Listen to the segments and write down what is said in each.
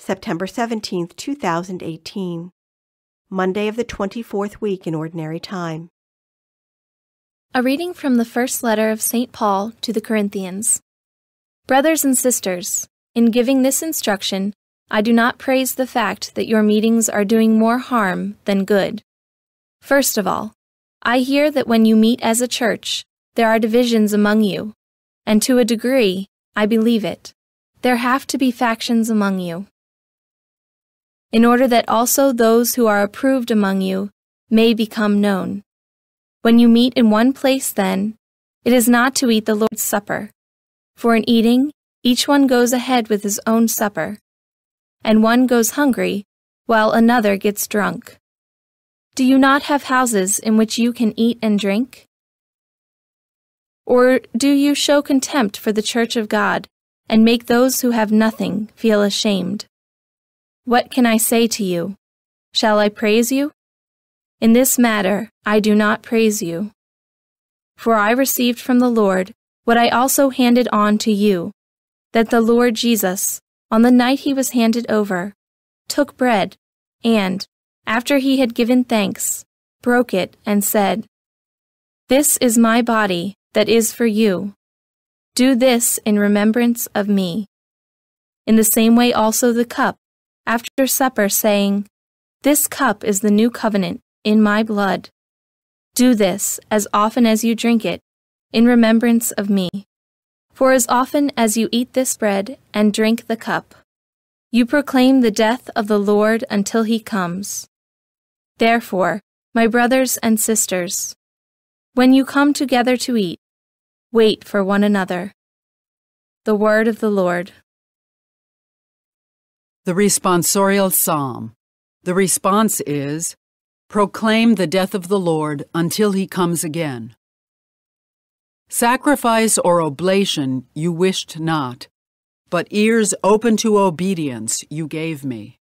September 17, 2018. Monday of the 24th week in Ordinary Time. A reading from the first letter of St. Paul to the Corinthians. Brothers and sisters, in giving this instruction, I do not praise the fact that your meetings are doing more harm than good. First of all, I hear that when you meet as a church, there are divisions among you, and to a degree, I believe it. There have to be factions among you, in order that also those who are approved among you may become known. When you meet in one place, then, it is not to eat the Lord's Supper, for in eating, each one goes ahead with his own supper, and one goes hungry, while another gets drunk. Do you not have houses in which you can eat and drink? Or do you show contempt for the church of God, and make those who have nothing feel ashamed? What can I say to you? Shall I praise you? In this matter, I do not praise you. For I received from the Lord what I also handed on to you, that the Lord Jesus, on the night he was handed over, took bread, and, after he had given thanks, broke it and said, "This is my body that is for you. Do this in remembrance of me." In the same way also the cup, after supper, saying, "This cup is the new covenant in my blood. Do this, as often as you drink it, in remembrance of me. For as often as you eat this bread and drink the cup, you proclaim the death of the Lord until he comes. Therefore, my brothers and sisters, when you come together to eat, wait for one another." The word of the Lord. The responsorial psalm. The response is, "Proclaim the death of the Lord until he comes again." Sacrifice or oblation you wished not, but ears open to obedience you gave me.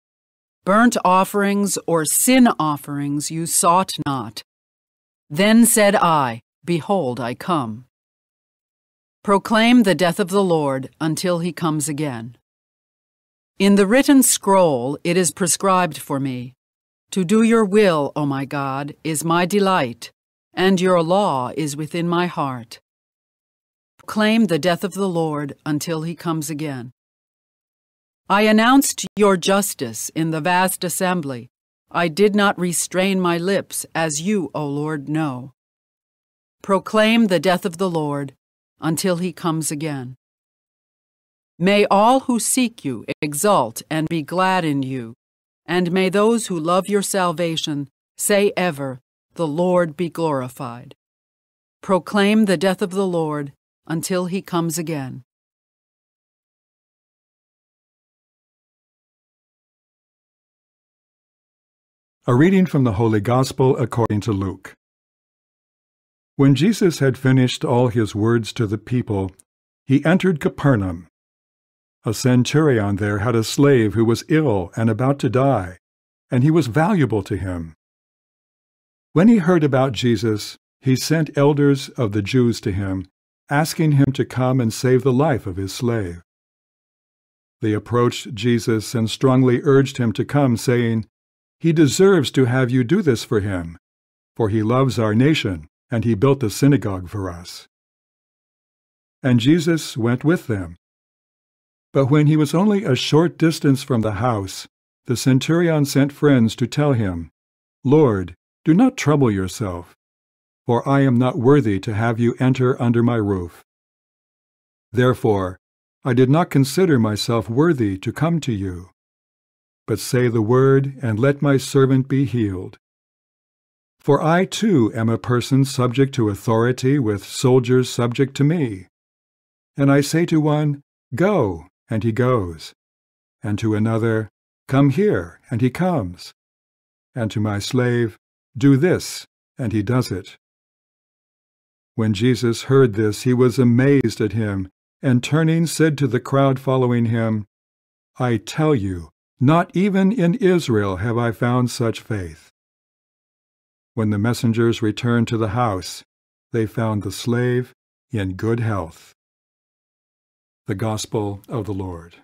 Burnt offerings or sin offerings you sought not. Then said I, "Behold, I come." Proclaim the death of the Lord until he comes again. In the written scroll it is prescribed for me. To do your will, O my God, is my delight, and your law is within my heart. Proclaim the death of the Lord until he comes again. I announced your justice in the vast assembly. I did not restrain my lips, as you, O Lord, know. Proclaim the death of the Lord until he comes again. May all who seek you exult and be glad in you, and may those who love your salvation say ever, "The Lord be glorified." Proclaim the death of the Lord until he comes again. A reading from the Holy Gospel according to Luke. When Jesus had finished all his words to the people, he entered Capernaum. A centurion there had a slave who was ill and about to die, and he was valuable to him. When he heard about Jesus, he sent elders of the Jews to him, asking him to come and save the life of his slave. They approached Jesus and strongly urged him to come, saying, "He deserves to have you do this for him, for he loves our nation, and he built a synagogue for us." And Jesus went with them. But when he was only a short distance from the house, the centurion sent friends to tell him, "Lord, do not trouble yourself, for I am not worthy to have you enter under my roof. Therefore, I did not consider myself worthy to come to you. But say the word, and let my servant be healed. For I too am a person subject to authority, with soldiers subject to me. And I say to one, 'Go,' and he goes, and to another, 'Come here,' and he comes, and to my slave, 'Do this,' and he does it." When Jesus heard this, he was amazed at him, and turning said to the crowd following him, "I tell you, not even in Israel have I found such faith." When the messengers returned to the house, they found the slave in good health. The Gospel of the Lord.